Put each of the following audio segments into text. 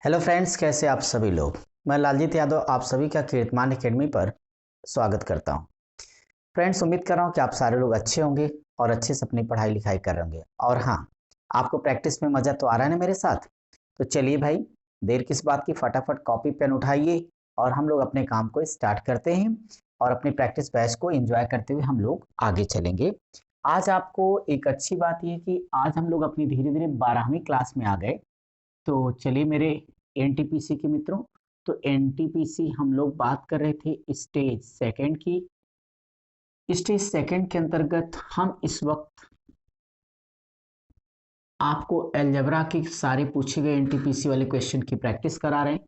Hello friends, कैसे आप सभी लोग। मैं लालजीत यादव आप सभी का कीर्तिमान एकेडमी पर स्वागत करता हूं। फ्रेंड्स, उम्मीद कर रहा हूं कि आप सारे लोग अच्छे होंगे और अच्छे से अपनी पढ़ाई लिखाई कर रहे होंगे। और हाँ, आपको प्रैक्टिस में मज़ा तो आ रहा है ना मेरे साथ। तो चलिए भाई, देर किस बात की, फटाफट कॉपी पेन उठाइए और हम लोग अपने काम को स्टार्ट करते हैं और अपनी प्रैक्टिस बैच को एंजॉय करते हुए हम लोग आगे चलेंगे। आज आपको एक अच्छी बात यह कि आज हम लोग अपनी धीरे धीरे 12वीं क्लास में आ गए। तो चलिए मेरे एनटीपीसी के मित्रों, तो एनटीपीसी हम लोग बात कर रहे थे स्टेज सेकंड की। स्टेज सेकंड के अंतर्गत हम इस वक्त आपको अलजेब्रा के सारे पूछे गए एनटीपीसी वाले क्वेश्चन की प्रैक्टिस करा रहे हैं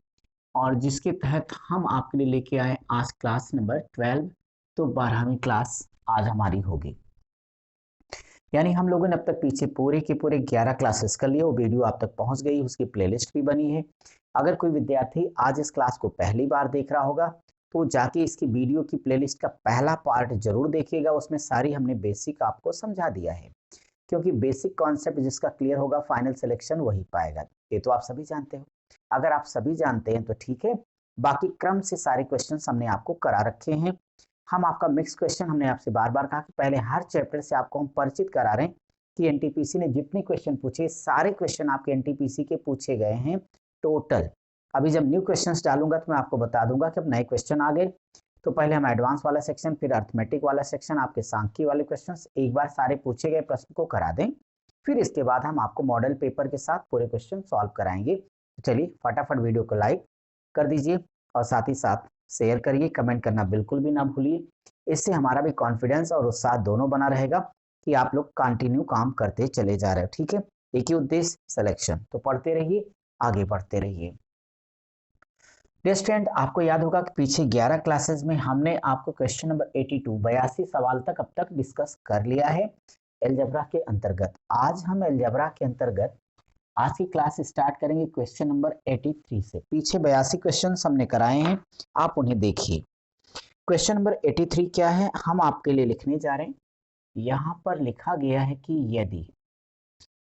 और जिसके तहत हम आपके लिए लेके आए आज क्लास नंबर 12। तो 12वीं क्लास आज हमारी होगी, यानी हम लोगों ने अब तक पीछे पूरे के पूरे 11 क्लासेस कर लिए। वो वीडियो आप तक पहुंच गई, उसकी प्लेलिस्ट भी बनी है। अगर कोई विद्यार्थी आज इस क्लास को पहली बार देख रहा होगा तो जाके इसकी वीडियो की प्लेलिस्ट का पहला पार्ट जरूर देखिएगा। उसमें सारी हमने बेसिक आपको समझा दिया है, क्योंकि बेसिक कॉन्सेप्ट जिसका क्लियर होगा फाइनल सिलेक्शन वही पाएगा। ये तो आप सभी जानते हो। अगर आप सभी जानते हैं तो ठीक है, बाकी क्रम से सारे क्वेश्चन हमने आपको करा रखे हैं। हम आपका मिक्स क्वेश्चन, हमने आपसे बार बार कहा कि पहले हर चैप्टर से आपको हम परिचित करा रहे हैं कि एनटीपीसी ने जितने क्वेश्चन पूछे सारे क्वेश्चन आपके एनटीपीसी के पूछे गए हैं टोटल। अभी जब न्यू क्वेश्चंस डालूंगा तो मैं आपको बता दूंगा कि अब नए क्वेश्चन आ गए। तो पहले हम एडवांस वाला सेक्शन, फिर अर्थमेटिक वाला सेक्शन, आपके सांख्यिकी वाले क्वेश्चंस एक बार सारे पूछे गए प्रश्न को करा दें। फिर इसके बाद हम आपको मॉडल पेपर के साथ पूरे क्वेश्चन सॉल्व कराएंगे। तो चलिए फटाफट वीडियो को लाइक कर दीजिए और साथ ही साथ शेयर करिए, कमेंट करना बिल्कुल भी ना भूलिए। इससे हमारा भी कॉन्फिडेंस और उत्साह दोनों बना रहेगा कि आप लोग कंटिन्यू काम करते चले जा रहे हो। ठीक है, एक ही उद्देश्य, सिलेक्शन। तो पढ़ते रहिए, आगे बढ़ते रहिए। डियर स्टूडेंट, आपको याद होगा कि पीछे 11 क्लासेस में हमने आपको क्वेश्चन नंबर 82 सवाल तक अब तक डिस्कस कर लिया है अलजेब्रा के अंतर्गत। आज हम अलजेब्रा के अंतर्गत आज की क्लास स्टार्ट करेंगे क्वेश्चन नंबर 83 से। पीछे 82 क्वेश्चन हमने कराए हैं, आप उन्हें देखिए। क्वेश्चन नंबर 83 क्या है, हम आपके लिए लिखने जा रहे हैं। यहाँ पर लिखा गया है कि यदि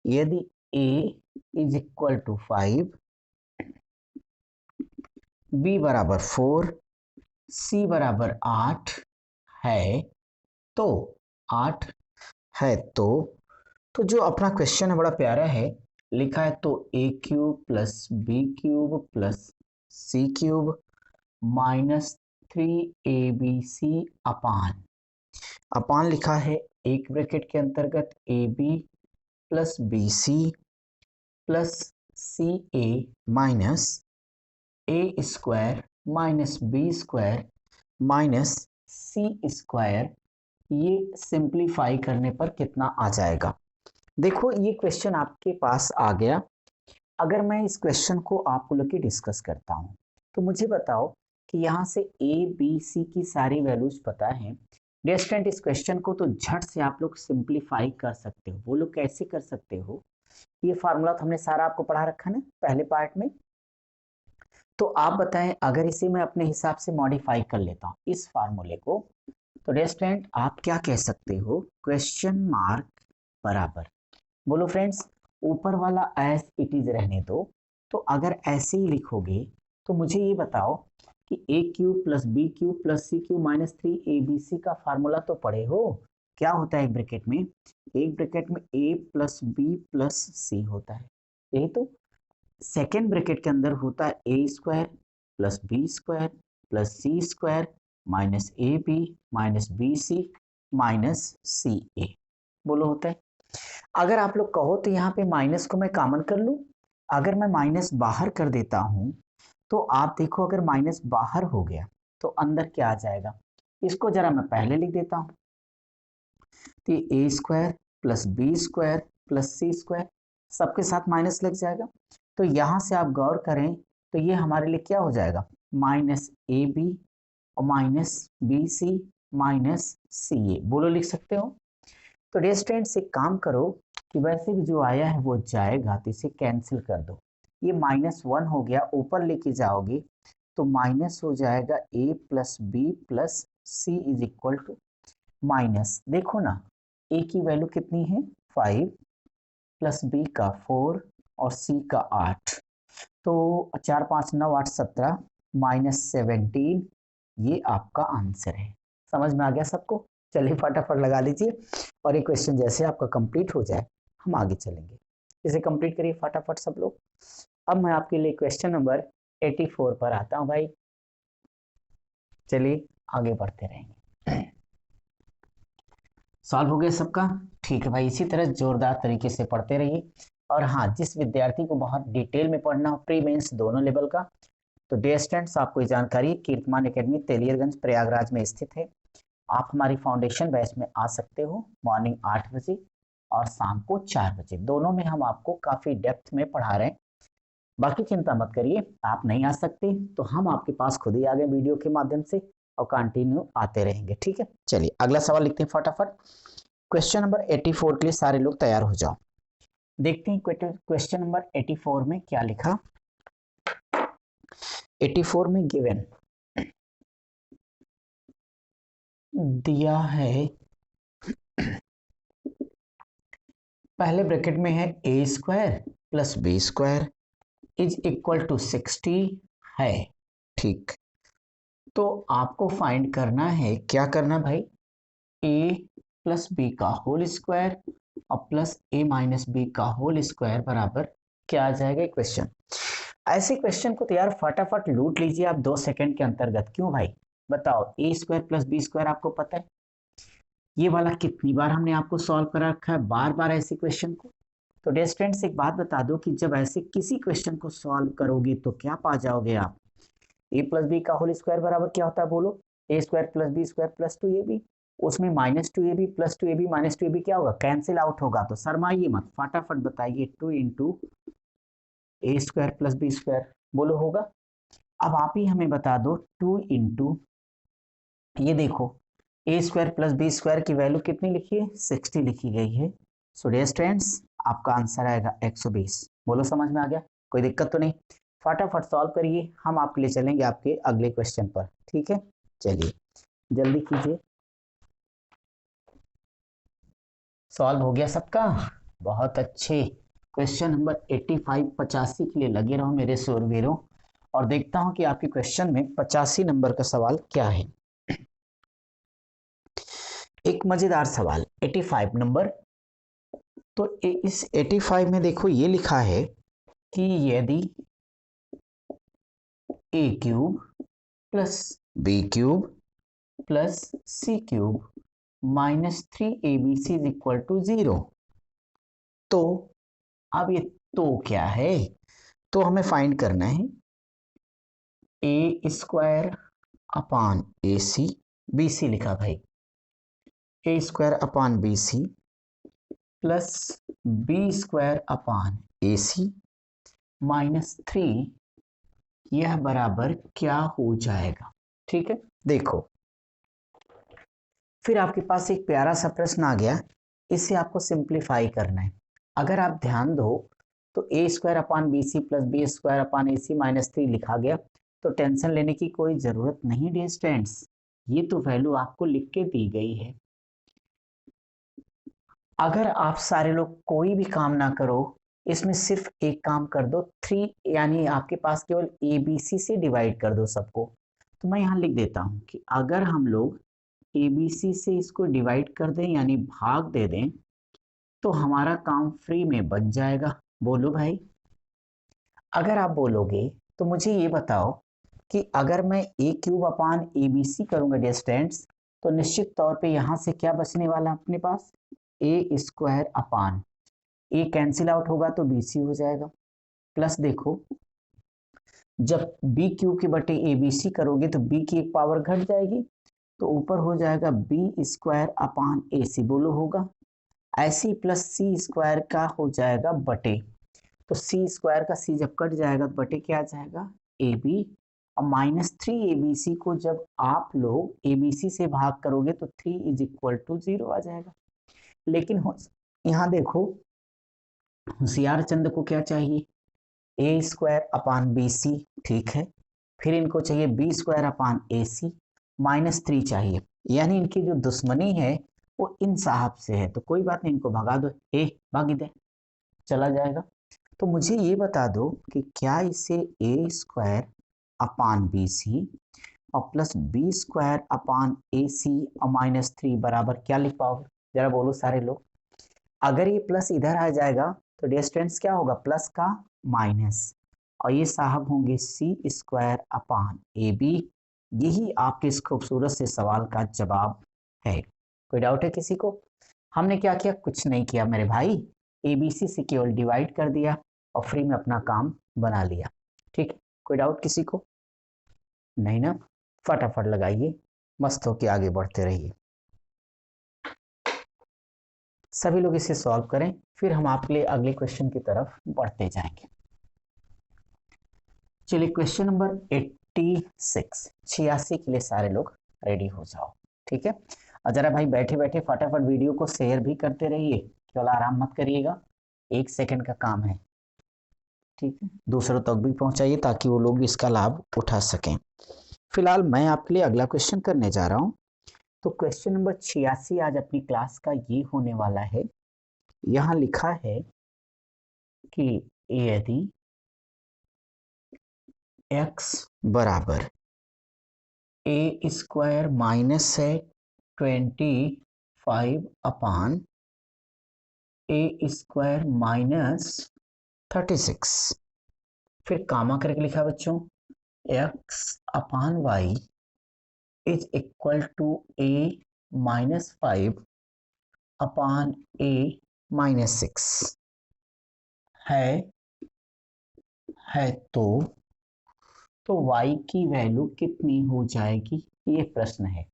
यदि a is equal to 5, b बराबर 4, c बराबर 8 है तो 8 है तो जो अपना क्वेश्चन है बड़ा प्यारा है। लिखा है तो a cube plus B cube plus C cube minus 3abc अपान अपान लिखा है एक ब्रैकेट के अंतर्गत A B plus B C plus C A minus A square minus B square minus C square. ये सिंप्लीफाई करने पर कितना आ जाएगा। देखो ये क्वेश्चन आपके पास आ गया। अगर मैं इस क्वेश्चन को आपको लेके डिस्कस करता हूं तो मुझे बताओ कि यहाँ से ए बी सी की सारी वैल्यूज पता है। डियर स्टूडेंट, इस क्वेश्चन को तो झट से आप लोग सिंप्लीफाई कर सकते हो। वो लोग कैसे कर सकते हो, ये फार्मूला तो हमने सारा आपको पढ़ा रखा है ना पहले पार्ट में। तो आप बताएं, अगर इसे मैं अपने हिसाब से मॉडिफाई कर लेता हूँ इस फार्मूले को, तो डियर स्टूडेंट आप क्या कह सकते हो, क्वेश्चन मार्क बराबर, बोलो फ्रेंड्स, ऊपर वाला एज इट इज रहने दो। तो अगर ऐसे ही लिखोगे तो मुझे ये बताओ कि A cube plus B cube plus C cube minus 3abc का फार्मूला तो पढ़े हो। क्या होता है एक ब्रैकेट में ए प्लस बी प्लस सी होता है। यही तो सेकेंड ब्रैकेट के अंदर होता है A square plus B square plus C square minus A B minus B C minus C A. बोलो होता है। अगर आप लोग कहो तो यहाँ पे माइनस को मैं कॉमन कर लूं। अगर मैं माइनस बाहर कर देता हूं तो आप देखो, अगर माइनस बाहर हो गया तो अंदर क्या आ जाएगा। इसको जरा मैं पहले लिख देता हूं, तो A square plus B square plus C square, सबके साथ माइनस लग जाएगा। तो यहां से आप गौर करें तो ये हमारे लिए क्या हो जाएगा, माइनस ए बी और minus B C minus C A. बोलो लिख सकते हो। तो डियर स्टूडेंट्स एक काम करो कि वैसे भी जो आया है वो जाएगा, तो इसे कैंसिल कर दो। ये -1 हो गया, ऊपर लेके जाओगे तो माइनस हो जाएगा A plus B plus C is equal to minus, देखो ना ए की वैल्यू कितनी है 5 प्लस बी का 4 और सी का 8। तो 4 5 9 8 17 -17 ये आपका आंसर है। समझ में आ गया सबको? चलिए फटाफट लगा लीजिए और ये क्वेश्चन जैसे आपका कंप्लीट हो जाए हम आगे चलेंगे। इसे कंप्लीट करिए फटाफट सब लोग। अब मैं आपके लिए क्वेश्चन नंबर 84 पर आता हूँ भाई। चलिए आगे बढ़ते रहेंगे। सॉल्व हो गया सबका? ठीक है भाई, इसी तरह जोरदार तरीके से पढ़ते रहिए। और हाँ, जिस विद्यार्थी को बहुत डिटेल में पढ़ना हो, प्री मेंस दोनों लेवल का, तो डियर स्टूडेंट्स आपको ये जानकारी कीर्तमान एकेडमी तेलियरगंज प्रयागराज में स्थित है। आप हमारी फाउंडेशन बैच में आ सकते हो मॉर्निंग 8 बजे और शाम को 4 बजे, दोनों में हम आपको काफ़ी डेप्थ में पढ़ा रहे हैं। बाकी चिंता मत करिए, आप नहीं आ सकते तो हम आपके पास खुद ही आ गए वीडियो के माध्यम से और कंटिन्यू आते रहेंगे। ठीक है, चलिए अगला सवाल लिखते हैं फटाफट। क्वेश्चन नंबर 84 के लिए सारे लोग तैयार हो जाओ। देखते हैं क्वेश्चन नंबर 84 में क्या लिखा। 84 में गिवन दिया है, पहले ब्रैकेट में है A square plus B square is equal to 60 है। ठीक, तो आपको फाइंड करना है, क्या करना भाई, ए प्लस बी का होल स्क्वायर और प्लस ए माइनस बी का होल स्क्वायर बराबर क्या आ जाएगा क्वेश्चन। ऐसे क्वेश्चन को तो यार फटाफट लूट लीजिए आप 2 सेकंड के अंतर्गत। क्यों भाई बताओ, ए स्क्वायर प्लस बी स्क्वायर आपको पता है, ये वाला कितनी बार हमने आपको सॉल्व करा रखा है, बार बार ऐसे क्वेश्चन को। तो डियर स्टूडेंट्स एक बात बता दो कि जब ऐसे किसी क्वेश्चन को सॉल्व करोगे तो क्या पा जाओगे आप, ए प्लस बी का होल स्क्वायर बराबर क्या होता है बोलो, A square plus B square plus 2ab, उसमें -2ab plus 2ab minus 2ab क्या होगा, कैंसिल आउट होगा। तो शर्माइए मत, फटाफट बताइए 2 इंटू ए स्क्वायर प्लस बी स्क्वायर बोलो होगा। अब आप ही हमें बता दो 2 इंटू, ये देखो ए स्क्वायर प्लस बी स्क्वायर की वैल्यू कितनी लिखी है, 60 लिखी गई है। सो डियर स्टूडेंट्स आपका आंसर आएगा 120। बोलो समझ में आ गया, कोई दिक्कत तो नहीं। फटाफट सॉल्व करिए, हम आपके लिए चलेंगे आपके अगले क्वेश्चन पर। ठीक है, चलिए जल्दी कीजिए। सॉल्व हो गया सबका? बहुत अच्छे। क्वेश्चन नंबर 85 85 के लिए लगे रहो मेरे शूरवीरों, और देखता हूं कि आपके क्वेश्चन में 85 नंबर का सवाल क्या है। एक मजेदार सवाल 85 नंबर। तो इस 85 में देखो ये लिखा है कि यदि A cube plus B cube plus C cube -3abc is equal to 0, तो अब ये तो क्या है, तो हमें फाइंड करना है A square upon A C, B C लिखा भाई, A square upon B C plus B square upon A C -3, यह बराबर क्या हो जाएगा। ठीक है, देखो फिर आपके पास एक प्यारा सा प्रश्न आ गया, इसे आपको सिंप्लीफाई करना है। अगर आप ध्यान दो तो A square upon B C plus B square upon A C -3 लिखा गया, तो टेंशन लेने की कोई जरूरत नहीं डियर स्टूडेंट्स, ये तो वैल्यू आपको लिख के दी गई है। अगर आप सारे लोग कोई भी काम ना करो, इसमें सिर्फ एक काम कर दो, 3 यानी आपके पास केवल ए बी सी से डिवाइड कर दो सबको। तो मैं यहाँ लिख देता हूँ कि अगर हम लोग ए बी सी से इसको डिवाइड कर दें यानी भाग दे दें, तो हमारा काम फ्री में बन जाएगा। बोलो भाई, अगर आप बोलोगे तो मुझे ये बताओ कि अगर मैं ए cube upon A B C करूँगा डियर स्टूडेंट्स, तो निश्चित तौर पे यहाँ से क्या बचने वाला अपने पास, ए स्क्वायर अपान, ए कैंसिल आउट होगा तो बी सी हो जाएगा, प्लस देखो जब बी क्यूब के बटे ए बी सी करोगे तो बी की एक पावर घट जाएगी, तो ऊपर हो जाएगा बी स्क्वायर अपान ए सी, बोलो होगा, ऐसी प्लस सी स्क्वायर का हो जाएगा बटे, तो सी स्क्वायर का सी जब कट जाएगा तो बटे क्या आ जाएगा ए बी, और -3abc को जब आप लोग abc से भाग करोगे तो 3 इज इक्वल टू 0 आ जाएगा। लेकिन यहाँ देखो होशियार चंद को क्या चाहिए, ए स्क्वायर अपान बी सी, ठीक है, फिर इनको चाहिए B square upon A C -3 चाहिए, यानी इनकी जो दुश्मनी है वो इन साहब से है। तो कोई बात नहीं, इनको भगा दो, ए भाग इधर चला जाएगा, तो मुझे ये बता दो कि क्या इसे ए स्क्वायर अपान बी सी और plus B square upon A सी और -3 बराबर क्या लिख पाओगे? जरा बोलो सारे लोग। अगर ये प्लस इधर आ जाएगा तो डियर स्टूडेंट्स क्या होगा? प्लस का माइनस, और ये साहब होंगे सी स्क्वायर अपान ए बी। यही आपके इस खूबसूरत से सवाल का जवाब है। कोई डाउट है किसी को? हमने क्या किया? कुछ नहीं किया मेरे भाई, ए बी सी से केवल डिवाइड कर दिया और फ्री में अपना काम बना लिया। ठीक है, कोई डाउट किसी को? नहीं ना? फटाफट लगाइए, मस्त होके आगे बढ़ते रहिए। सभी लोग इसे सॉल्व करें, फिर हम आपके लिए अगले क्वेश्चन की तरफ बढ़ते जाएंगे। चलिए क्वेश्चन नंबर 86 86 के लिए सारे लोग रेडी हो जाओ। ठीक है, और जरा भाई बैठे बैठे फटाफट वीडियो को शेयर भी करते रहिए, केवल आराम मत करिएगा, 1 सेकंड का काम है। ठीक है, दूसरों तक भी पहुंचाइए ताकि वो लोग भी इसका लाभ उठा सकें। फिलहाल मैं आपके लिए अगला क्वेश्चन करने जा रहा हूं। तो क्वेश्चन नंबर 86 आज अपनी क्लास का ये होने वाला है। यहां लिखा है कि यदि x बराबर ए स्क्वायर माइनस है 25 अपान ए स्क्वायर माइनस 36, फिर कामा करके लिखा बच्चों x upon Y is equal to A -5 upon A -6 है तो y की वैल्यू कितनी हो जाएगी? ये प्रश्न है।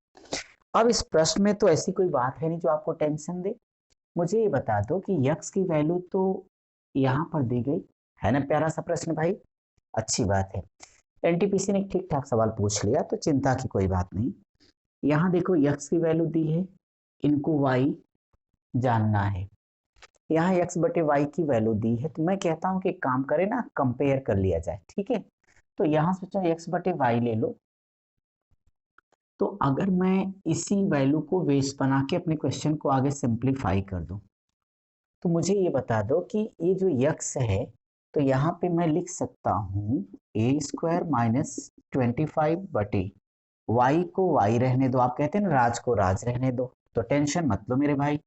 अब इस प्रश्न में तो ऐसी कोई बात है नहीं जो आपको टेंशन दे। मुझे ये बता दो कि x की वैल्यू तो यहाँ पर दी गई है ना। प्यारा सा प्रश्न भाई, अच्छी बात है। एनटीपीसी ने ठीक ठाक सवाल पूछ लिया तो चिंता की कोई बात नहीं। यहाँ देखो x की वैल्यू दी है, इनको y जानना है। यहाँ x बटे y की वैल्यू दी है, तो मैं कहता हूँ कि एक काम करें ना, कंपेयर कर लिया जाए। ठीक है, तो यहाँ सोचो x बटे y ले लो। तो अगर मैं इसी वैल्यू को बेस बना के अपने क्वेश्चन को आगे सिंप्लीफाई कर दूं, तो मुझे ये बता दो कि ये जो x है, तो यहाँ पे मैं लिख सकता हूँ ए स्क्वायर -25 बटे y को y रहने दो। आप कहते हैं ना राज को राज रहने दो, तो टेंशन मत लो मेरे भाई।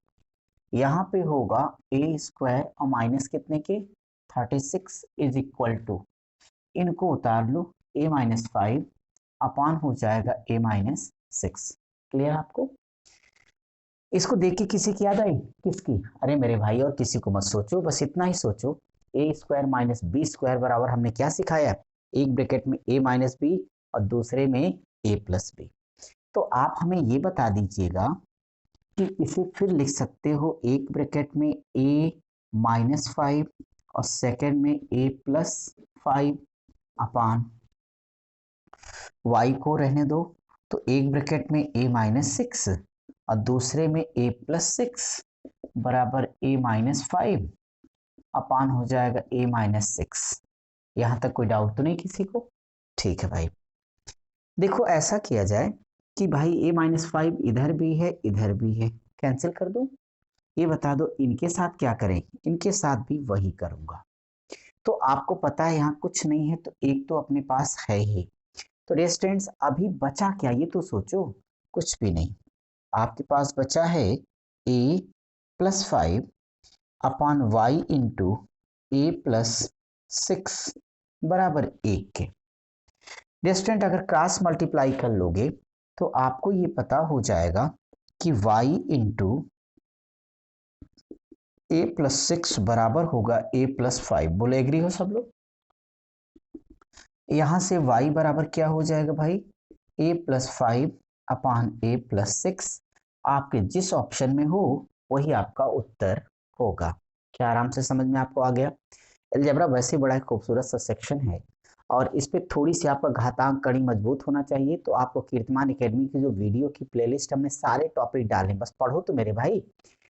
यहाँ पे होगा ए स्क्वायर और माइनस कितने के 36 इज इक्वल टू, इनको उतार लो a -5 अपान हो जाएगा a -6। क्लियर आपको? इसको देख के किसी की याद आई? किसकी? अरे मेरे भाई और किसी को मत सोचो, बस इतना ही सोचो। ए स्क्वायर माइनस बी स्क्वायर बराबर हमने क्या सिखाया? एक ब्रैकेट में a माइनस बी और दूसरे में a प्लस बी। तो आप हमें ये बता दीजिएगा कि इसे फिर लिख सकते हो एक ब्रैकेट में a -5 और सेकेंड में a +5 अपान y को रहने दो, तो एक ब्रैकेट में a -6 और दूसरे में a +6 बराबर a -5 अपान हो जाएगा a -6। यहां तक कोई डाउट तो नहीं किसी को? ठीक है भाई, देखो ऐसा किया जाए कि भाई a -5 इधर भी है इधर भी है, कैंसिल कर दूं? ये बता दो इनके साथ क्या करें? इनके साथ भी वही करूंगा। तो आपको पता है यहाँ कुछ नहीं है, तो एक तो अपने पास है ही। तो डियर स्टूडेंट्स अभी बचा क्या ये तो सोचो। कुछ भी नहीं, आपके पास बचा है a +5 अपान वाई इंटू ए +6 बराबर 1 के। डियर स्टूडेंट अगर क्रॉस मल्टीप्लाई कर लोगे तो आपको ये पता हो जाएगा कि y इंटू ए +6 बराबर होगा a +5। बोले एग्री हो सब लोग? यहां से y बराबर क्या हो जाएगा भाई? a +5 upon a +6। आपके जिस ऑप्शन में हो वही आपका उत्तर होगा। क्या आराम से समझ में आपको आ गया? अलजेब्रा वैसे बड़ा खूबसूरत सा सेक्शन है और इस पे थोड़ी सी आपका घातांक कड़ी मजबूत होना चाहिए। तो आपको कीर्तिमान एकेडमी की जो वीडियो की प्लेलिस्ट हमने सारे टॉपिक डाले, बस पढ़ो तो मेरे भाई,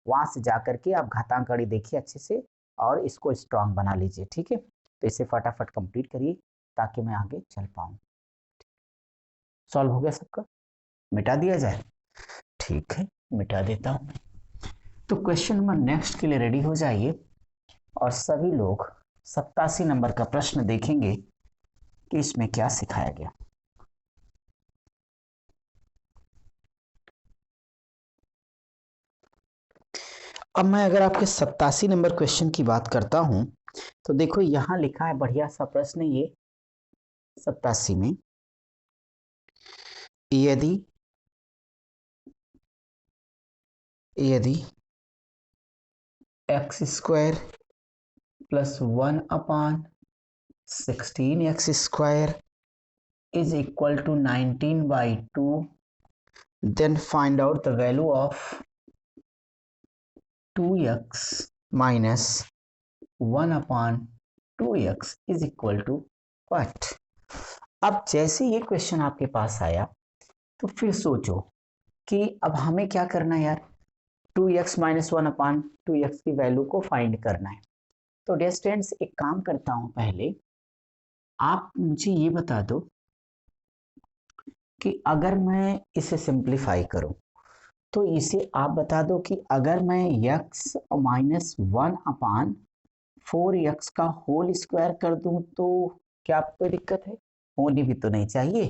वहां से जा करके आप घातांक कड़ी देखिए अच्छे से और इसको स्ट्रांग बना लीजिए। ठीक है, तो इसे फटाफट कंप्लीट करिए ताकि मैं आगे चल पाऊँ। सॉल्व हो गया सबका? मिटा दिया जाए? ठीक है, मिटा देता हूँ। तो क्वेश्चन नंबर नेक्स्ट के लिए रेडी हो जाइए और सभी लोग 87 नंबर का प्रश्न देखेंगे कि इसमें क्या सिखाया गया। अब मैं अगर आपके 87 नंबर क्वेश्चन की बात करता हूं तो देखो यहां लिखा है बढ़िया सा प्रश्न ये 87 में, यदि यदि x square plus 1/16x² is equal to 19/2, then find out the value of 2x minus 1/2x is equal to what? अब जैसे ये क्वेश्चन आपके पास आया तो फिर सोचो कि अब हमें क्या करना है यार, 2x माइनस 1/2x की वैल्यू को फाइंड करना है। तो डियर स्टूडेंट्स एक काम करता हूं, पहले आप मुझे ये बता दो कि अगर मैं इसे सिंप्लीफाई करूं तो इसे आप बता दो कि अगर मैं x माइनस 1/4x का होल स्क्वायर कर दूं तो क्या कोई दिक्कत है? होनी भी तो नहीं चाहिए,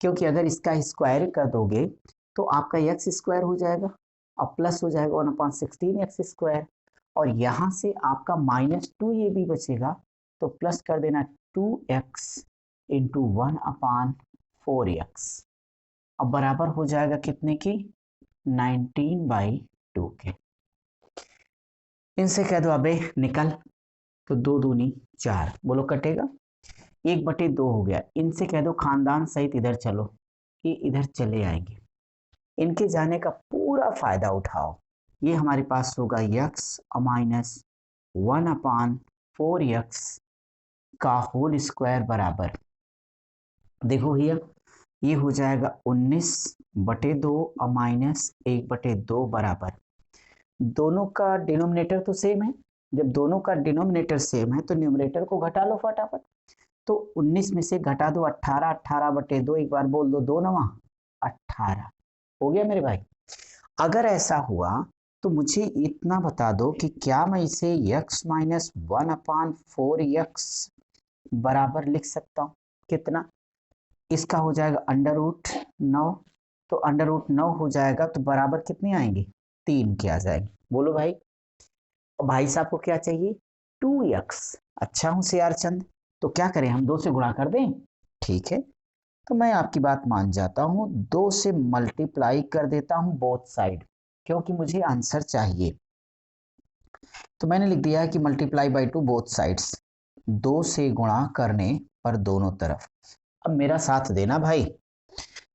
क्योंकि अगर इसका स्क्वायर कर दोगे तो आपका एक्स स्क्वायर हो जाएगा और प्लस हो जाएगा 1/16x², और यहाँ से आपका -2 ये भी बचेगा तो प्लस कर देना 2x इंटू 1/4x, अब बराबर हो जाएगा कितने की? 19/2 के। इनसे कह दो अबे निकल, तो 2 दूनी 4, बोलो कटेगा? 1/2 हो गया। इनसे कह दो खानदान सहित इधर चलो, ये इधर चले आएंगे, इनके जाने का पूरा फायदा उठाओ। ये हमारे पास होगा x माइनस 1/4x का होल स्क्वायर बराबर, देखो भैया ये हो जाएगा 19/2 और माइनस 1/2 बराबर, दोनों का डिनोमिनेटर तो सेम है। जब दोनों का डिनोमिनेटर सेम है तो न्यूमरेटर को घटा लो फटाफट। तो 19 में से घटा दो 18, 18/2, एक बार बोल दो 2 9 18, हो गया मेरे भाई। अगर ऐसा हुआ तो मुझे इतना बता दो कि क्या मैं इसे x माइनस 1/4x बराबर लिख सकता हूँ? कितना? इसका हो जाएगा √9, तो √9 हो जाएगा तो बराबर कितने आएंगे? 3 के आ जाएंगे। बोलो भाई, भाई साहब को क्या चाहिए? 2x। अच्छा हूं सियार चंद, तो क्या करें, हम 2 से गुणा कर दें? ठीक है, तो मैं आपकी बात मान जाता हूं, 2 से मल्टीप्लाई कर देता हूं बोथ साइड, क्योंकि मुझे आंसर चाहिए। तो मैंने लिख दिया है कि मल्टीप्लाई बाई 2 बोथ साइड्स, 2 से गुणा करने पर दोनों तरफ। अब मेरा साथ देना भाई,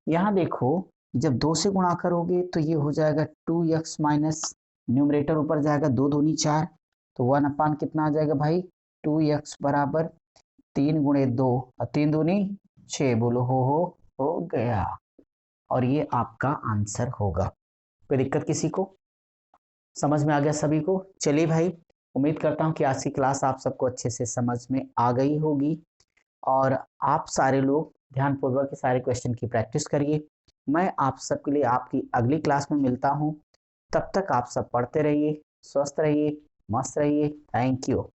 यहाँ देखो जब 2 से गुणा करोगे तो ये हो जाएगा 2x माइनस, न्यूमरेटर ऊपर जाएगा 2 दूनी 4, तो 1 कितना आ जाएगा भाई? 2x बराबर 3 गुणे 2 और 3 दूनी 6, बोलो हो गया, और ये आपका आंसर होगा। कोई दिक्कत किसी को? समझ में आ गया सभी को? चलिए भाई, उम्मीद करता हूँ कि आज की क्लास आप सबको अच्छे से समझ में आ गई होगी और आप सारे लोग ध्यानपूर्वक सारे क्वेश्चन की प्रैक्टिस करिए। मैं आप सबके लिए आपकी अगली क्लास में मिलता हूँ, तब तक आप सब पढ़ते रहिए, स्वस्थ रहिए, मस्त रहिए। Thank you.